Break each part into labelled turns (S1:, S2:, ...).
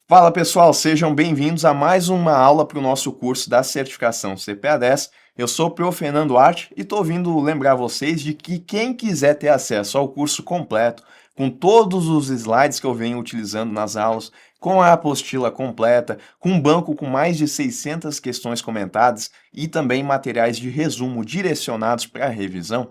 S1: Fala pessoal, sejam bem-vindos a mais uma aula para o nosso curso da certificação CPA10. Eu sou o Prof. Fernando Arte e estou vindo lembrar vocês de que quem quiser ter acesso ao curso completo, com todos os slides que eu venho utilizando nas aulas, com a apostila completa, com um banco com mais de 600 questões comentadas e também materiais de resumo direcionados para a revisão,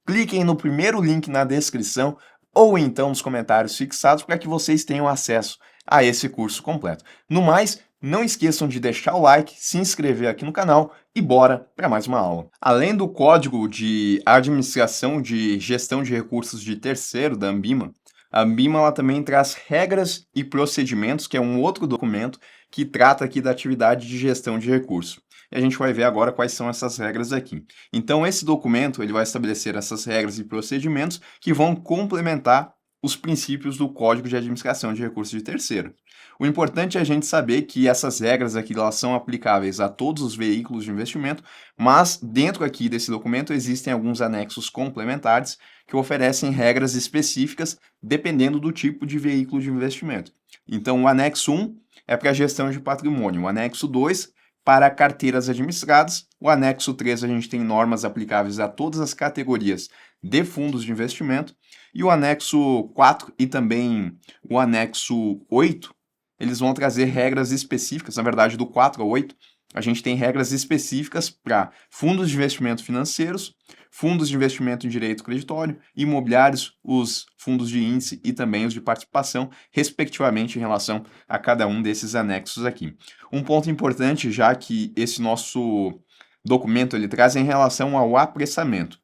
S1: cliquem no primeiro link na descrição ou então nos comentários fixados para que vocês tenham acesso a esse curso completo. No mais, não esqueçam de deixar o like, se inscrever aqui no canal e bora para mais uma aula. Além do Código de Administração de Gestão de Recursos de Terceiro da Ambima, a Ambima ela também traz regras e procedimentos, que é um outro documento que trata aqui da atividade de gestão de recursos. E a gente vai ver agora quais são essas regras aqui. Então, esse documento ele vai estabelecer essas regras e procedimentos que vão complementar os princípios do Código de Administração de Recursos de Terceiro. O importante é a gente saber que essas regras aqui elas são aplicáveis a todos os veículos de investimento, mas dentro aqui desse documento existem alguns anexos complementares que oferecem regras específicas dependendo do tipo de veículo de investimento. Então, o anexo 1 é para a gestão de patrimônio, o anexo 2 para carteiras administradas, o anexo 3 a gente tem normas aplicáveis a todas as categorias de fundos de investimento, e o anexo 4 e também o anexo 8, eles vão trazer regras específicas, na verdade do 4 ao 8, a gente tem regras específicas para fundos de investimento financeiros, fundos de investimento em direito creditório, imobiliários, os fundos de índice e também os de participação, respectivamente em relação a cada um desses anexos aqui. Um ponto importante, já que esse nosso documento ele traz em relação ao apressamento.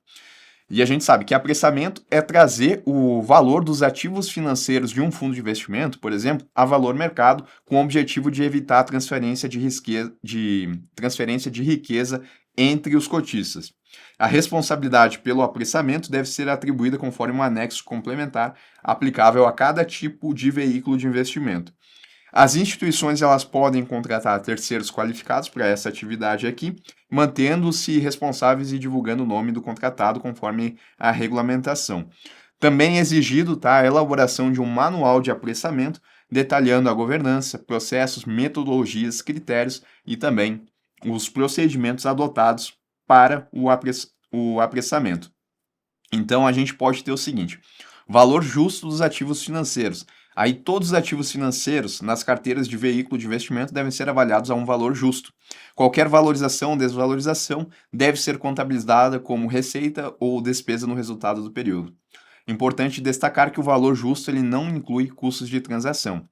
S1: E a gente sabe que apressamento é trazer o valor dos ativos financeiros de um fundo de investimento, por exemplo, a valor mercado, com o objetivo de evitar a transferência de riqueza entre os cotistas. A responsabilidade pelo apressamento deve ser atribuída conforme um anexo complementar aplicável a cada tipo de veículo de investimento. As instituições elas podem contratar terceiros qualificados para essa atividade aqui, mantendo-se responsáveis e divulgando o nome do contratado conforme a regulamentação. Também é exigido a elaboração de um manual de apressamento, detalhando a governança, processos, metodologias, critérios e também os procedimentos adotados para o apressamento. Então, a gente pode ter o seguinte: valor justo dos ativos financeiros. Aí, todos os ativos financeiros nas carteiras de veículo de investimento devem ser avaliados a um valor justo. Qualquer valorização ou desvalorização deve ser contabilizada como receita ou despesa no resultado do período. Importante destacar que o valor justo ele não inclui custos de transação.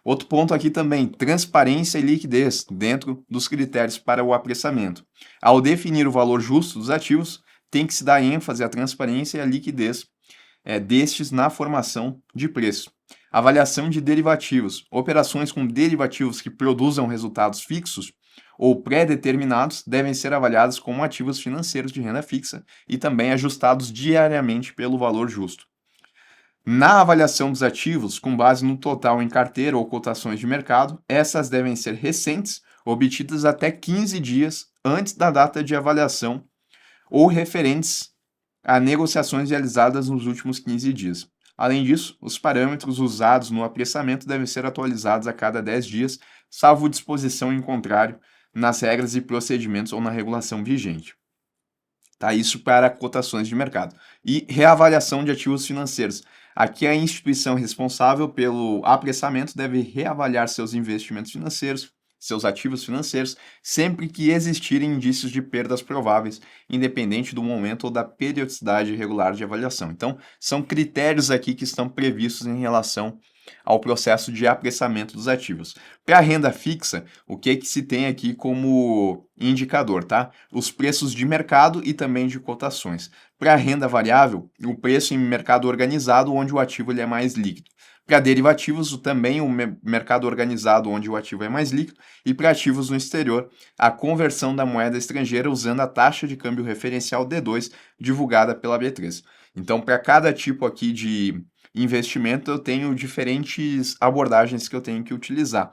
S1: Outro ponto aqui também, transparência e liquidez dentro dos critérios para o apressamento. Ao definir o valor justo dos ativos, tem que se dar ênfase à transparência e à liquidez destes na formação de preço. Avaliação de derivativos. Operações com derivativos que produzam resultados fixos ou pré-determinados devem ser avaliadas como ativos financeiros de renda fixa e também ajustados diariamente pelo valor justo. Na avaliação dos ativos, com base no total em carteira ou cotações de mercado, essas devem ser recentes, obtidas até 15 dias antes da data de avaliação ou referentes a negociações realizadas nos últimos 15 dias. Além disso, os parâmetros usados no apressamento devem ser atualizados a cada 10 dias, salvo disposição em contrário nas regras e procedimentos ou na regulação vigente. Isso para cotações de mercado. E reavaliação de ativos financeiros. Aqui a instituição responsável pelo apressamento deve reavaliar seus investimentos financeiros, seus ativos financeiros, sempre que existirem indícios de perdas prováveis, independente do momento ou da periodicidade regular de avaliação. Então, são critérios aqui que estão previstos em relação ao processo de apressamento dos ativos. Para a renda fixa, o que se tem aqui como indicador, tá? Os preços de mercado e também de cotações. Para a renda variável, o preço em mercado organizado, onde o ativo ele é mais líquido. Para derivativos, também o mercado organizado, onde o ativo é mais líquido, e para ativos no exterior, a conversão da moeda estrangeira usando a taxa de câmbio referencial D2 divulgada pela B3. Então, para cada tipo aqui de investimento, eu tenho diferentes abordagens que eu tenho que utilizar.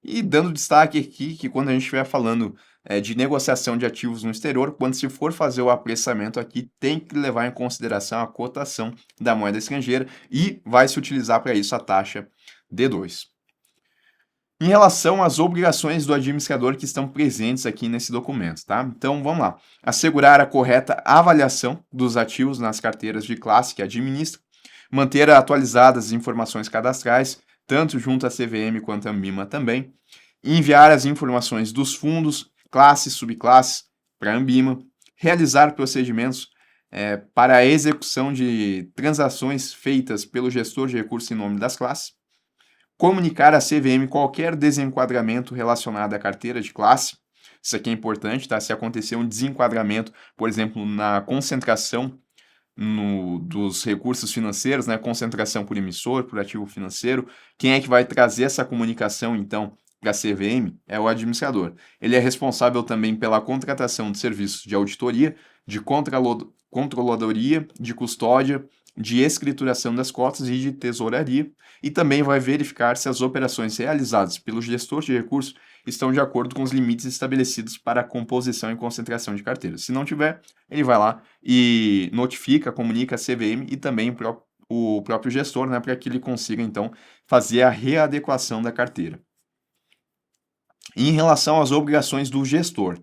S1: E dando destaque aqui que quando a gente estiver falando de negociação de ativos no exterior, quando se for fazer o apressamento aqui, tem que levar em consideração a cotação da moeda estrangeira e vai se utilizar para isso a taxa D2. Em relação às obrigações do administrador que estão presentes aqui nesse documento, tá? Então, vamos lá. Assegurar a correta avaliação dos ativos nas carteiras de classe que administra, manter atualizadas as informações cadastrais, tanto junto à CVM quanto à Ambima também, enviar as informações dos fundos, classes, subclasses para a Ambima, realizar procedimentos para a execução de transações feitas pelo gestor de recursos em nome das classes, comunicar à CVM qualquer desenquadramento relacionado à carteira de classe. Isso aqui é importante, tá? Se acontecer um desenquadramento, por exemplo, na concentração dos recursos financeiros, né? Concentração por emissor, por ativo financeiro, quem é que vai trazer essa comunicação, então, para a CVM? É o administrador. Ele é responsável também pela contratação de serviços de auditoria, de controladoria, de custódia, de escrituração das cotas e de tesouraria, e também vai verificar se as operações realizadas pelo gestor de recursos estão de acordo com os limites estabelecidos para a composição e concentração de carteiras. Se não tiver, ele vai lá e notifica, comunica a CVM e também o próprio gestor, né, para que ele consiga, então, fazer a readequação da carteira. Em relação às obrigações do gestor,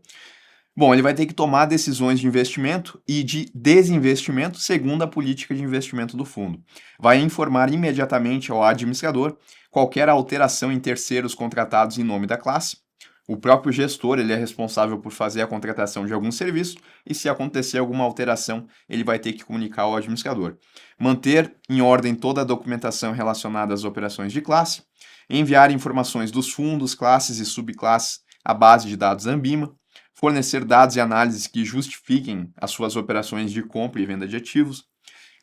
S1: bom, ele vai ter que tomar decisões de investimento e de desinvestimento segundo a política de investimento do fundo. Vai informar imediatamente ao administrador qualquer alteração em terceiros contratados em nome da classe. O próprio gestor ele é responsável por fazer a contratação de algum serviço e se acontecer alguma alteração, ele vai ter que comunicar ao administrador. Manter em ordem toda a documentação relacionada às operações de classe, enviar informações dos fundos, classes e subclasses à base de dados Ambima, fornecer dados e análises que justifiquem as suas operações de compra e venda de ativos,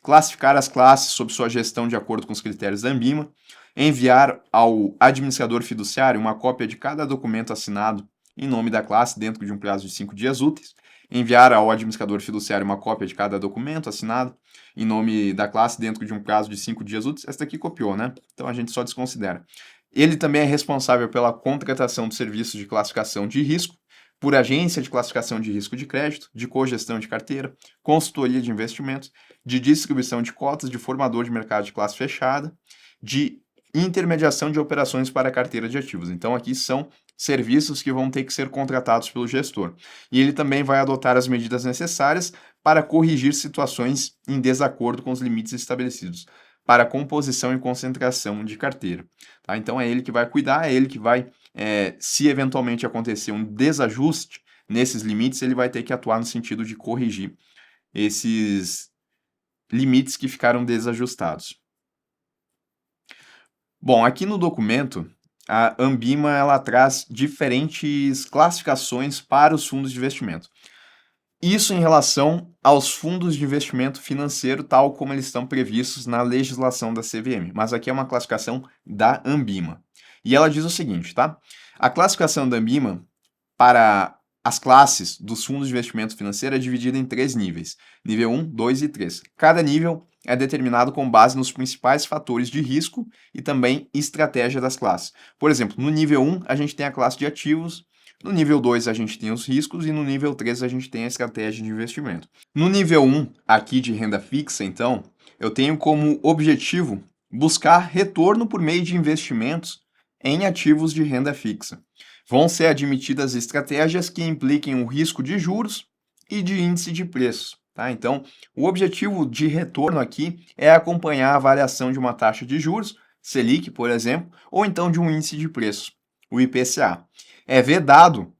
S1: classificar as classes sob sua gestão de acordo com os critérios da Ambima, enviar ao administrador fiduciário uma cópia de cada documento assinado em nome da classe dentro de um prazo de 5 dias úteis, enviar ao administrador fiduciário uma cópia de cada documento assinado em nome da classe dentro de um prazo de 5 dias úteis. Essa daqui copiou, né? Então a gente só desconsidera. Ele também é responsável pela contratação de serviços de classificação de risco, por agência de classificação de risco de crédito, de cogestão de carteira, consultoria de investimentos, de distribuição de cotas, de formador de mercado de classe fechada, de intermediação de operações para a carteira de ativos. Então, aqui são serviços que vão ter que ser contratados pelo gestor. E ele também vai adotar as medidas necessárias para corrigir situações em desacordo com os limites estabelecidos para composição e concentração de carteira. Tá? Então, é ele que vai cuidar, é ele que vai se eventualmente acontecer um desajuste nesses limites, ele vai ter que atuar no sentido de corrigir esses limites que ficaram desajustados. Bom, aqui no documento, a Ambima ela traz diferentes classificações para os fundos de investimento. Isso em relação aos fundos de investimento financeiro, tal como eles estão previstos na legislação da CVM. Mas aqui é uma classificação da Ambima. E ela diz o seguinte, tá? A classificação da Ambima para as classes dos fundos de investimento financeiro é dividida em 3 níveis: nível 1, 2 e 3. Cada nível é determinado com base nos principais fatores de risco e também estratégia das classes. Por exemplo, no nível 1, a gente tem a classe de ativos, no nível 2, a gente tem os riscos e no nível 3, a gente tem a estratégia de investimento. No nível 1, aqui de renda fixa, então, eu tenho como objetivo buscar retorno por meio de investimentos em ativos de renda fixa. Vão ser admitidas estratégias que impliquem o risco de juros e de índice de preços. Tá? Então, o objetivo de retorno aqui é acompanhar a variação de uma taxa de juros, Selic, por exemplo, ou então de um índice de preços, o IPCA. É vedado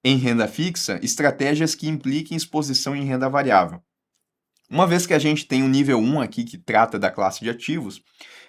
S1: em renda fixa estratégias que impliquem exposição em renda variável. Uma vez que a gente tem o nível 1 aqui, que trata da classe de ativos,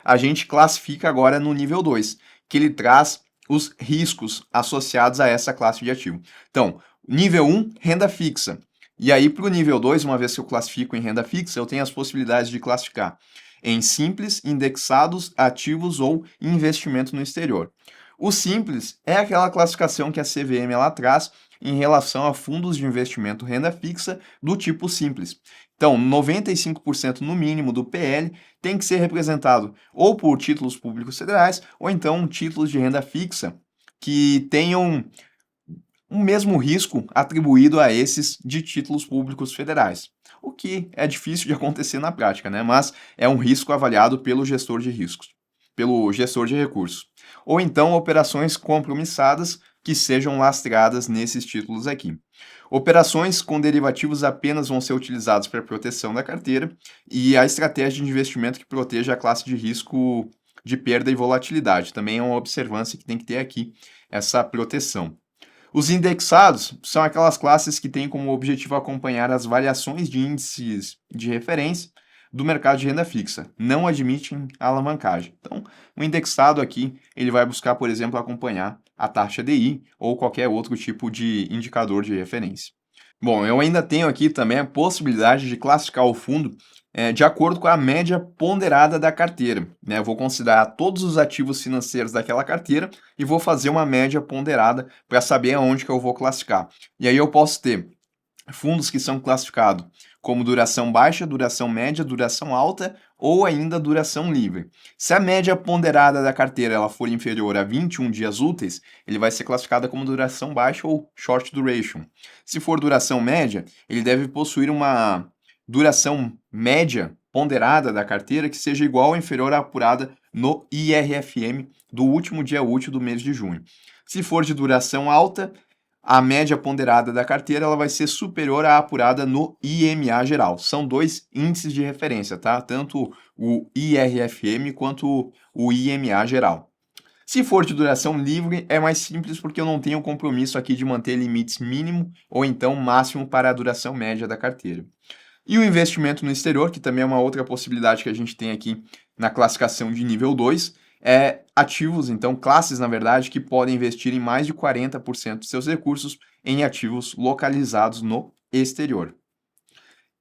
S1: a gente classifica agora no nível 2, que ele traz os riscos associados a essa classe de ativo. Então, nível 1, renda fixa. E aí, para o nível 2, uma vez que eu classifico em renda fixa, eu tenho as possibilidades de classificar em simples, indexados, ativos ou investimento no exterior. O simples é aquela classificação que a CVM ela traz em relação a fundos de investimento renda fixa do tipo simples. Então, 95% no mínimo do PL tem que ser representado ou por títulos públicos federais ou então títulos de renda fixa que tenham o mesmo risco atribuído a esses de títulos públicos federais. O que é difícil de acontecer na prática, né? Mas é um risco avaliado pelo gestor de riscos, pelo gestor de recursos. ou então operações compromissadas que sejam lastreadas nesses títulos aqui. Operações com derivativos apenas vão ser utilizadas para proteção da carteira e a estratégia de investimento que proteja a classe de risco de perda e volatilidade. Também é uma observância que tem que ter aqui essa proteção. Os indexados são aquelas classes que têm como objetivo acompanhar as variações de índices de referência do mercado de renda fixa, não admitem alavancagem. Então, o indexado aqui, ele vai buscar, por exemplo, acompanhar a taxa DI ou qualquer outro tipo de indicador de referência. Bom, eu ainda tenho aqui também a possibilidade de classificar o fundo de acordo com a média ponderada da carteira, né? Eu vou considerar todos os ativos financeiros daquela carteira e vou fazer uma média ponderada para saber aonde que eu vou classificar. E aí eu posso ter fundos que são classificados como duração baixa, duração média, duração alta ou ainda duração livre. Se a média ponderada da carteira ela for inferior a 21 dias úteis, ele vai ser classificado como duração baixa ou short duration. Se for duração média, ele deve possuir uma duração média ponderada da carteira que seja igual ou inferior à apurada no IRFM do último dia útil do mês de junho. Se for de duração alta, a média ponderada da carteira ela vai ser superior à apurada no IMA geral. São dois índices de referência, tá? Tanto o IRFM quanto o IMA geral. Se for de duração livre, é mais simples porque eu não tenho compromisso aqui de manter limites mínimo ou então máximo para a duração média da carteira. E o investimento no exterior, que também é uma outra possibilidade que a gente tem aqui na classificação de nível 2, ativos, então classes, na verdade, que podem investir em mais de 40% de seus recursos em ativos localizados no exterior.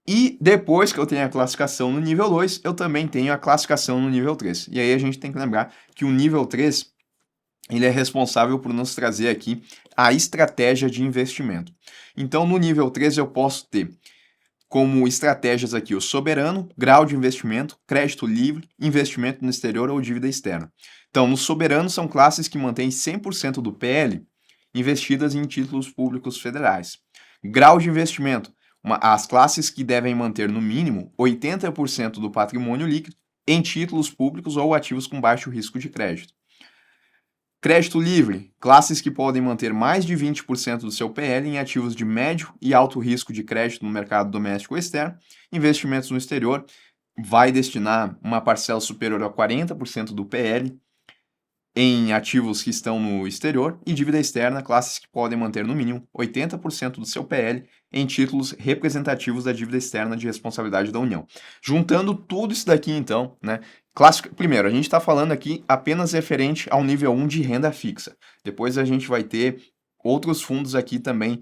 S1: E depois que eu tenho a classificação no nível 2, eu também tenho a classificação no nível 3. E aí a gente tem que lembrar que o nível 3 ele é responsável por nos trazer aqui a estratégia de investimento. Então, no nível 3 eu posso ter como estratégias aqui o soberano, grau de investimento, crédito livre, investimento no exterior ou dívida externa. Então, no soberano são classes que mantêm 100% do PL investidas em títulos públicos federais. Grau de investimento, as classes que devem manter no mínimo 80% do patrimônio líquido em títulos públicos ou ativos com baixo risco de crédito. Crédito livre, classes que podem manter mais de 20% do seu PL em ativos de médio e alto risco de crédito no mercado doméstico ou externo. Investimentos no exterior, vai destinar uma parcela superior a 40% do PL em ativos que estão no exterior. E dívida externa, classes que podem manter no mínimo 80% do seu PL em títulos representativos da dívida externa de responsabilidade da União. Juntando tudo isso daqui, então, né? Primeiro, a gente está falando aqui apenas referente ao nível 1 de renda fixa. Depois a gente vai ter outros fundos aqui também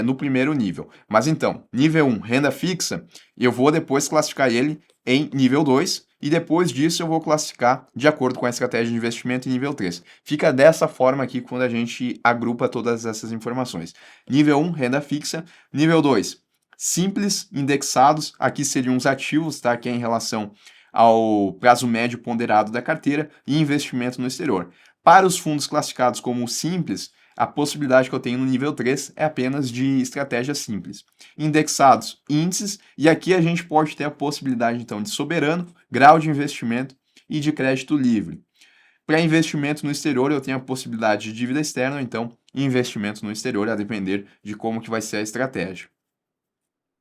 S1: no primeiro nível. Mas então, nível 1, renda fixa, eu vou depois classificar ele em nível 2 e depois disso eu vou classificar de acordo com a estratégia de investimento em nível 3. Fica dessa forma aqui quando a gente agrupa todas essas informações. Nível 1, renda fixa. Nível 2, simples, indexados. Aqui seriam os ativos, tá? Que é em relação ao prazo médio ponderado da carteira e investimento no exterior. Para os fundos classificados como simples, a possibilidade que eu tenho no nível 3 é apenas de estratégia simples. Indexados, índices, e aqui a gente pode ter a possibilidade então de soberano, grau de investimento e de crédito livre. Para investimento no exterior, eu tenho a possibilidade de dívida externa, ou então investimento no exterior, a depender de como que vai ser a estratégia.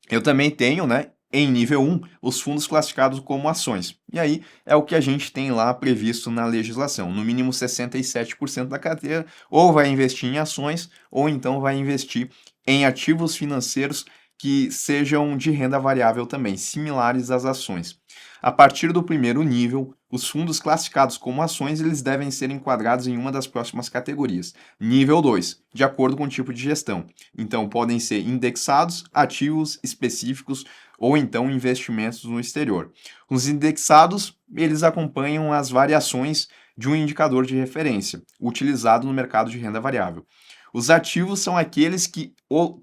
S1: Eu também tenho, né, em nível 1, os fundos classificados como ações. E aí é o que a gente tem lá previsto na legislação. No mínimo 67% da carteira ou vai investir em ações ou então vai investir em ativos financeiros que sejam de renda variável também, similares às ações. A partir do primeiro nível, os fundos classificados como ações eles devem ser enquadrados em uma das próximas categorias. Nível 2, de acordo com o tipo de gestão. Então, podem ser indexados, ativos específicos ou então investimentos no exterior. Os indexados, eles acompanham as variações de um indicador de referência, utilizado no mercado de renda variável. Os ativos são aqueles que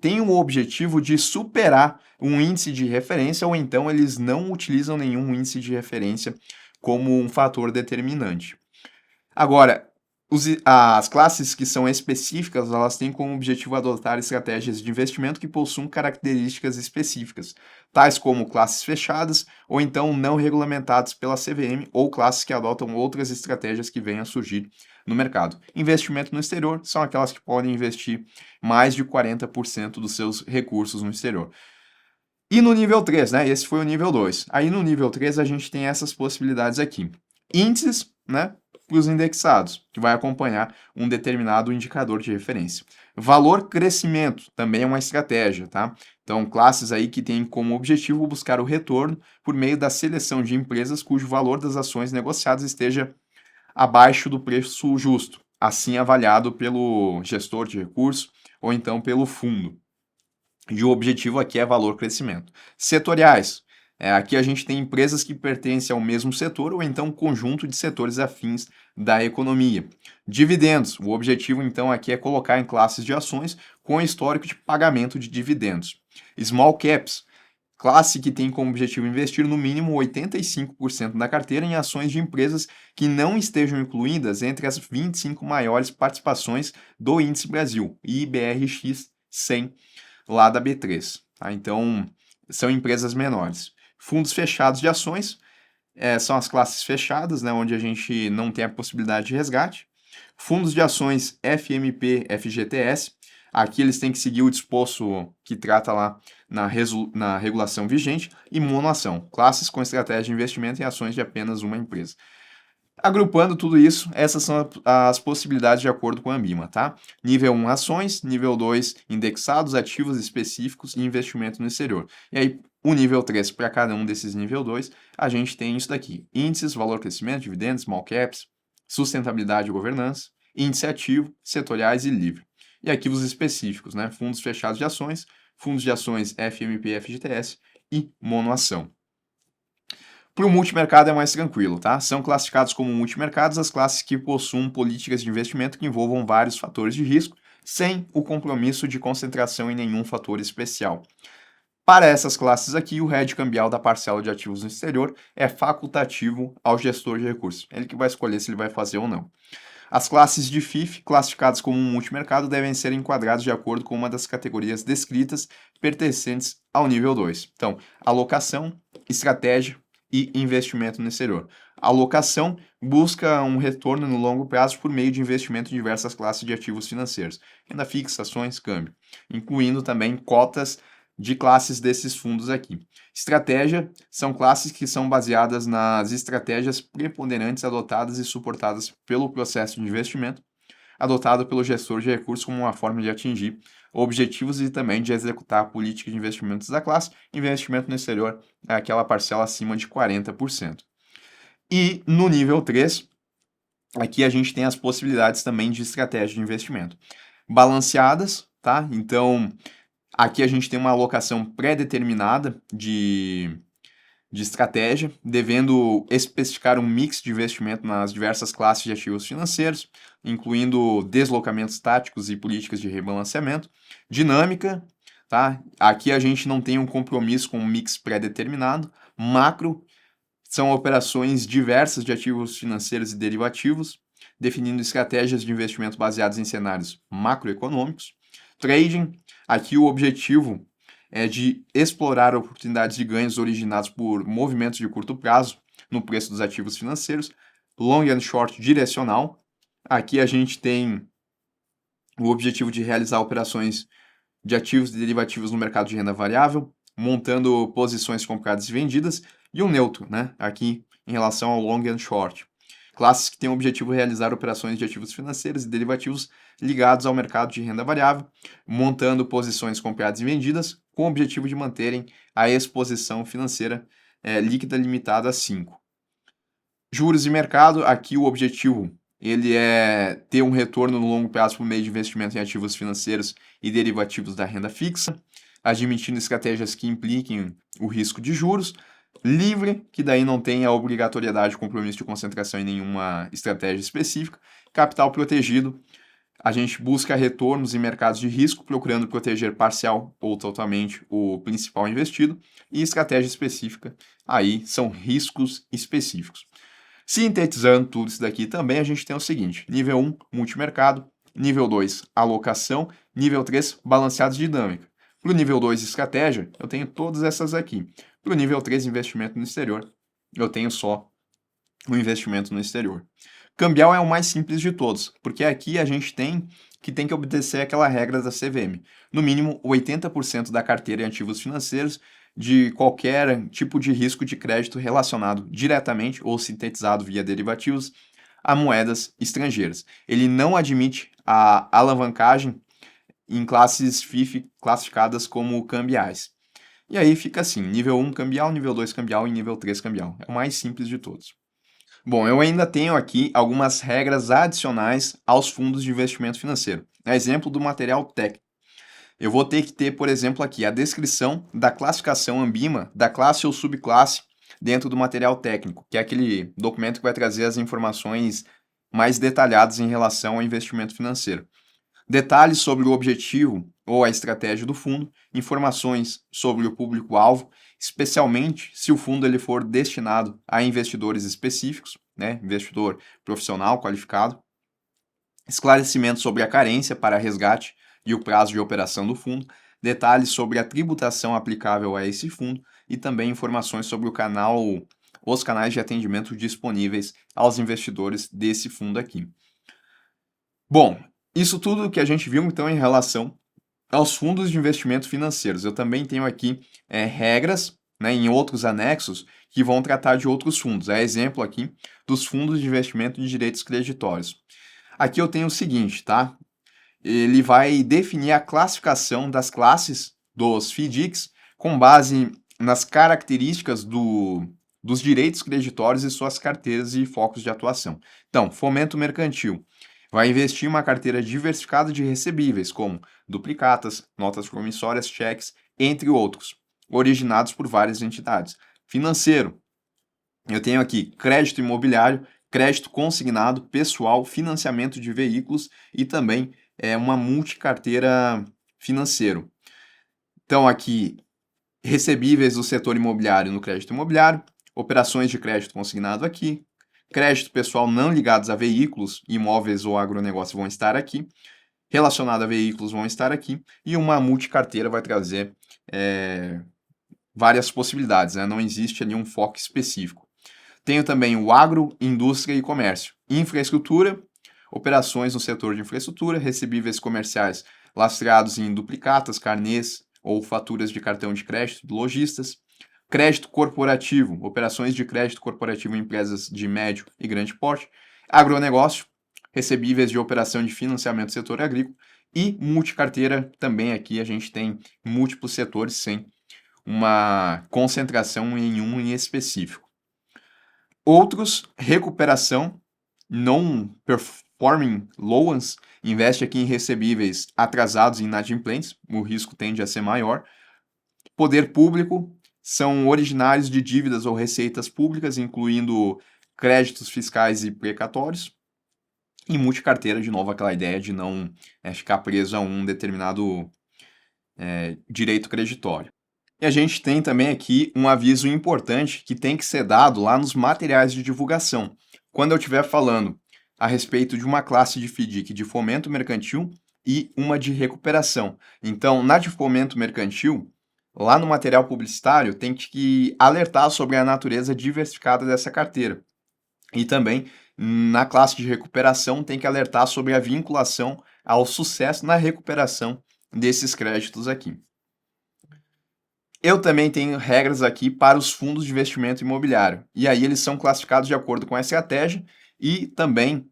S1: têm o objetivo de superar um índice de referência ou então eles não utilizam nenhum índice de referência como um fator determinante. Agora, as classes que são específicas, elas têm como objetivo adotar estratégias de investimento que possuam características específicas, tais como classes fechadas ou então não regulamentadas pela CVM ou classes que adotam outras estratégias que venham a surgir no mercado. Investimento no exterior são aquelas que podem investir mais de 40% dos seus recursos no exterior. E no nível 3, né? Esse foi o nível 2. Aí no nível 3 a gente tem essas possibilidades aqui. Índices, né? Para os indexados, que vai acompanhar um determinado indicador de referência. Valor crescimento também é uma estratégia, tá? Então, classes aí que têm como objetivo buscar o retorno por meio da seleção de empresas cujo valor das ações negociadas esteja abaixo do preço justo, assim avaliado pelo gestor de recursos ou então pelo fundo. E o objetivo aqui é valor crescimento. Setoriais. Aqui a gente tem empresas que pertencem ao mesmo setor ou então conjunto de setores afins da economia. Dividendos. O objetivo então aqui é colocar em classes de ações com histórico de pagamento de dividendos. Small caps. Classe que tem como objetivo investir no mínimo 85% da carteira em ações de empresas que não estejam incluídas entre as 25 maiores participações do Índice Brasil, IBRX 100, lá da B3. Tá? Então, são empresas menores. Fundos fechados de ações são as classes fechadas, né, onde a gente não tem a possibilidade de resgate. Fundos de ações FMP, FGTS, aqui eles têm que seguir o disposto que trata lá na regulação vigente. E monoação, classes com estratégia de investimento em ações de apenas uma empresa. Agrupando tudo isso, essas são as possibilidades de acordo com a Ambima, tá? Nível 1, ações. Nível 2, indexados, ativos específicos e investimento no exterior. E aí, o nível 3, para cada um desses nível 2, a gente tem isso daqui. Índices, valor crescimento, dividendos, small caps, sustentabilidade e governança, índice ativo, setoriais e livre. E ativos específicos, né? Fundos fechados de ações, fundos de ações FMP, FGTS e monoação. Para o multimercado é mais tranquilo, tá? São classificados como multimercados as classes que possuem políticas de investimento que envolvam vários fatores de risco, sem o compromisso de concentração em nenhum fator especial. Para essas classes aqui, o hedge cambial da parcela de ativos no exterior é facultativo ao gestor de recursos. Ele que vai escolher se ele vai fazer ou não. As classes de FIF, classificadas como multimercado, devem ser enquadradas de acordo com uma das categorias descritas pertencentes ao nível 2. Então, alocação, estratégia e investimento no exterior. A alocação busca um retorno no longo prazo por meio de investimento em diversas classes de ativos financeiros, renda fixa, ações, câmbio, incluindo também cotas de classes desses fundos aqui. Estratégia são classes que são baseadas nas estratégias preponderantes adotadas e suportadas pelo processo de investimento, adotado pelo gestor de recursos como uma forma de atingir objetivos e também de executar a política de investimentos da classe. Investimento no exterior é aquela parcela acima de 40%. E no nível 3, aqui a gente tem as possibilidades também de estratégia de investimento. Balanceadas, tá? Então, aqui a gente tem uma alocação pré-determinada de estratégia, devendo especificar um mix de investimento nas diversas classes de ativos financeiros, incluindo deslocamentos táticos e políticas de rebalanceamento. Dinâmica, tá? Aqui a gente não tem um compromisso com um mix pré-determinado. Macro são operações diversas de ativos financeiros e derivativos, definindo estratégias de investimento baseadas em cenários macroeconômicos. Trading, aqui o objetivo é de explorar oportunidades de ganhos originados por movimentos de curto prazo no preço dos ativos financeiros. Long and short direcional, aqui a gente tem o objetivo de realizar operações de ativos e derivativos no mercado de renda variável, montando posições compradas e vendidas, e um neutro, né, aqui em relação ao long and short. Classes que têm o objetivo de realizar operações de ativos financeiros e derivativos ligados ao mercado de renda variável, montando posições compradas e vendidas, com o objetivo de manterem a exposição financeira líquida limitada a 5. Juros e mercado, aqui o objetivo ele é ter um retorno no longo prazo por meio de investimento em ativos financeiros e derivativos da renda fixa, admitindo estratégias que impliquem o risco de juros. Livre, que daí não tem a obrigatoriedade de compromisso de concentração em nenhuma estratégia específica. Capital protegido, a gente busca retornos em mercados de risco, procurando proteger parcial ou totalmente o principal investido. E estratégia específica, aí são riscos específicos. Sintetizando tudo isso daqui também, a gente tem o seguinte: nível 1, multimercado. Nível 2, alocação. Nível 3, balanceados de dinâmica. Para o nível 2, estratégia, eu tenho todas essas aqui. Para o nível 3, investimento no exterior, eu tenho só o investimento no exterior. Cambial é o mais simples de todos, porque aqui a gente tem que obedecer aquela regra da CVM. No mínimo, 80% da carteira em ativos financeiros de qualquer tipo de risco de crédito relacionado diretamente ou sintetizado via derivativos a moedas estrangeiras. Ele não admite a alavancagem em classes FIF classificadas como cambiais. E aí fica assim, nível 1 cambial, nível 2 cambial e nível 3 cambial. É o mais simples de todos. Bom, eu ainda tenho aqui algumas regras adicionais aos fundos de investimento financeiro. Exemplo do material técnico. Eu vou ter que ter, por exemplo, aqui a descrição da classificação Ambima da classe ou subclasse dentro do material técnico, que é aquele documento que vai trazer as informações mais detalhadas em relação ao investimento financeiro. Detalhes sobre o objetivo ou a estratégia do fundo, informações sobre o público-alvo, especialmente se o fundo ele for destinado a investidores específicos, né, investidor profissional qualificado, esclarecimento sobre a carência para resgate e o prazo de operação do fundo, detalhes sobre a tributação aplicável a esse fundo e também informações sobre os canais de atendimento disponíveis aos investidores desse fundo aqui. Bom, isso tudo que a gente viu então em relação aos fundos de investimento financeiros. Eu também tenho aqui regras, né, em outros anexos que vão tratar de outros fundos. É exemplo aqui dos fundos de investimento de direitos creditórios. Aqui eu tenho o seguinte, tá? Ele vai definir a classificação das classes dos FDICs com base nas características dos direitos creditórios e suas carteiras e focos de atuação. Então, fomento mercantil vai investir em uma carteira diversificada de recebíveis, como duplicatas, notas promissórias, cheques, entre outros, originados por várias entidades. Financeiro, eu tenho aqui crédito imobiliário, crédito consignado, pessoal, financiamento de veículos e também uma multicarteira financeiro. Então, aqui, recebíveis do setor imobiliário no crédito imobiliário, operações de crédito consignado aqui, crédito pessoal não ligados a veículos, imóveis ou agronegócio vão estar aqui, relacionado a veículos vão estar aqui, e uma multicarteira vai trazer várias possibilidades, né? Não existe ali um foco específico. Tenho também o agro, indústria e comércio, infraestrutura, operações no setor de infraestrutura, recebíveis comerciais lastreados em duplicatas, carnês ou faturas de cartão de crédito de lojistas, crédito corporativo, operações de crédito corporativo em empresas de médio e grande porte, agronegócio, recebíveis de operação de financiamento do setor agrícola e multicarteira, também aqui a gente tem múltiplos setores sem uma concentração em um em específico. Outros, recuperação, non-performing loans, investe aqui em recebíveis atrasados e inadimplentes, o risco tende a ser maior. Poder público, são originários de dívidas ou receitas públicas, incluindo créditos fiscais e precatórios. E multicarteira, de novo, aquela ideia de não ficar preso a um determinado direito creditório. E a gente tem também aqui um aviso importante que tem que ser dado lá nos materiais de divulgação. Quando eu estiver falando a respeito de uma classe de FDIC de fomento mercantil e uma de recuperação. Então, na de fomento mercantil, lá no material publicitário, tem que alertar sobre a natureza diversificada dessa carteira. E também, na classe de recuperação, tem que alertar sobre a vinculação ao sucesso na recuperação desses créditos aqui. Eu também tenho regras aqui para os fundos de investimento imobiliário. E aí eles são classificados de acordo com a estratégia e também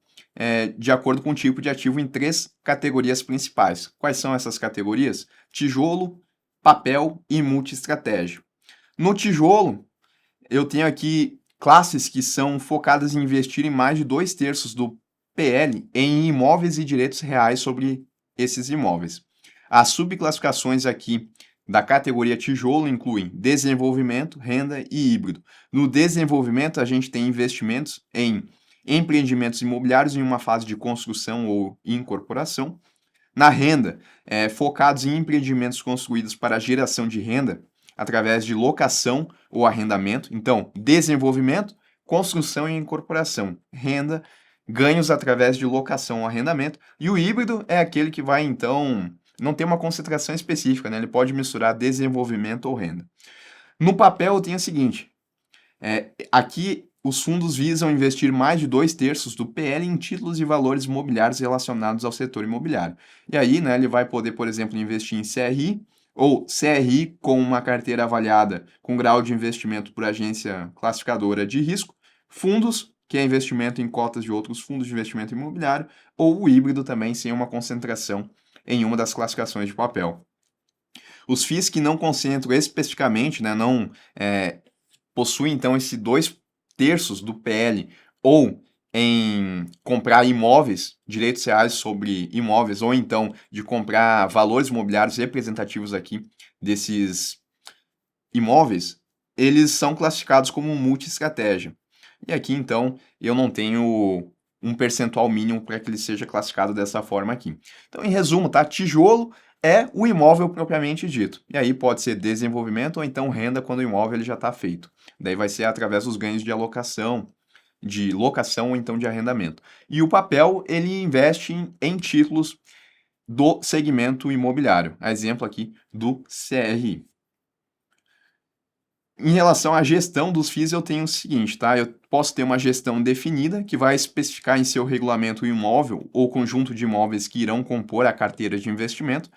S1: de acordo com o tipo de ativo em 3 categorias principais. Quais são essas categorias? Tijolo, papel e multiestratégia. No tijolo, eu tenho aqui classes que são focadas em investir em mais de 2/3 do PL em imóveis e direitos reais sobre esses imóveis. As subclassificações aqui da categoria tijolo incluem desenvolvimento, renda e híbrido. No desenvolvimento, a gente tem investimentos em empreendimentos imobiliários em uma fase de construção ou incorporação. Na renda, focados em empreendimentos construídos para geração de renda através de locação ou arrendamento. Então, desenvolvimento, construção e incorporação. Renda, ganhos através de locação ou arrendamento. E o híbrido é aquele que vai, então, não ter uma concentração específica, né? Ele pode misturar desenvolvimento ou renda. No papel eu tenho o seguinte, aqui os fundos visam investir mais de 2/3 do PL em títulos e valores imobiliários relacionados ao setor imobiliário. E aí, né, ele vai poder, por exemplo, investir em CRI ou CRI com uma carteira avaliada com grau de investimento por agência classificadora de risco, fundos, que é investimento em cotas de outros fundos de investimento imobiliário, ou o híbrido também, sem uma concentração em uma das classificações de papel. Os FIIs que não concentram especificamente, né, não possuem então esse 2/3 do PL ou em comprar imóveis, direitos reais sobre imóveis, ou então de comprar valores imobiliários representativos aqui desses imóveis, eles são classificados como multi-estratégia. E aqui, então, eu não tenho um percentual mínimo para que ele seja classificado dessa forma aqui. Então, em resumo, tá? Tijolo é o imóvel propriamente dito. E aí pode ser desenvolvimento ou então renda quando o imóvel ele já está feito. Daí vai ser através dos ganhos de alocação, de locação ou então de arrendamento. E o papel, ele investe em títulos do segmento imobiliário. A exemplo aqui do CRI. Em relação à gestão dos FIIs, eu tenho o seguinte, tá? Eu posso ter uma gestão definida, que vai especificar em seu regulamento o imóvel ou conjunto de imóveis que irão compor a carteira de investimento,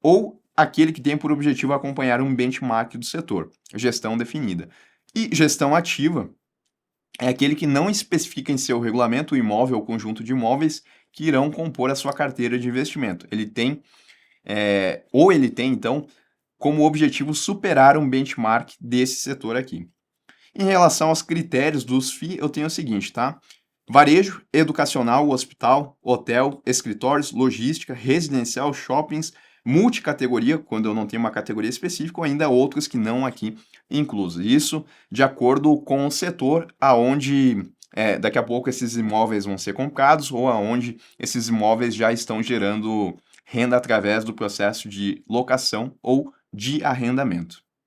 S1: ou aquele que tem por objetivo acompanhar um benchmark do setor, gestão definida. E gestão ativa é aquele que não especifica em seu regulamento o imóvel ou conjunto de imóveis que irão compor a sua carteira de investimento. Ele tem, então, como objetivo superar um benchmark desse setor aqui. Em relação aos critérios dos FII, eu tenho o seguinte, tá? Varejo, educacional, hospital, hotel, escritórios, logística, residencial, shoppings, multicategoria, quando eu não tenho uma categoria específica, ou ainda outros que não aqui inclusos. Isso de acordo com o setor aonde daqui a pouco esses imóveis vão ser comprados ou aonde esses imóveis já estão gerando renda através do processo de locação ou de arrendamento.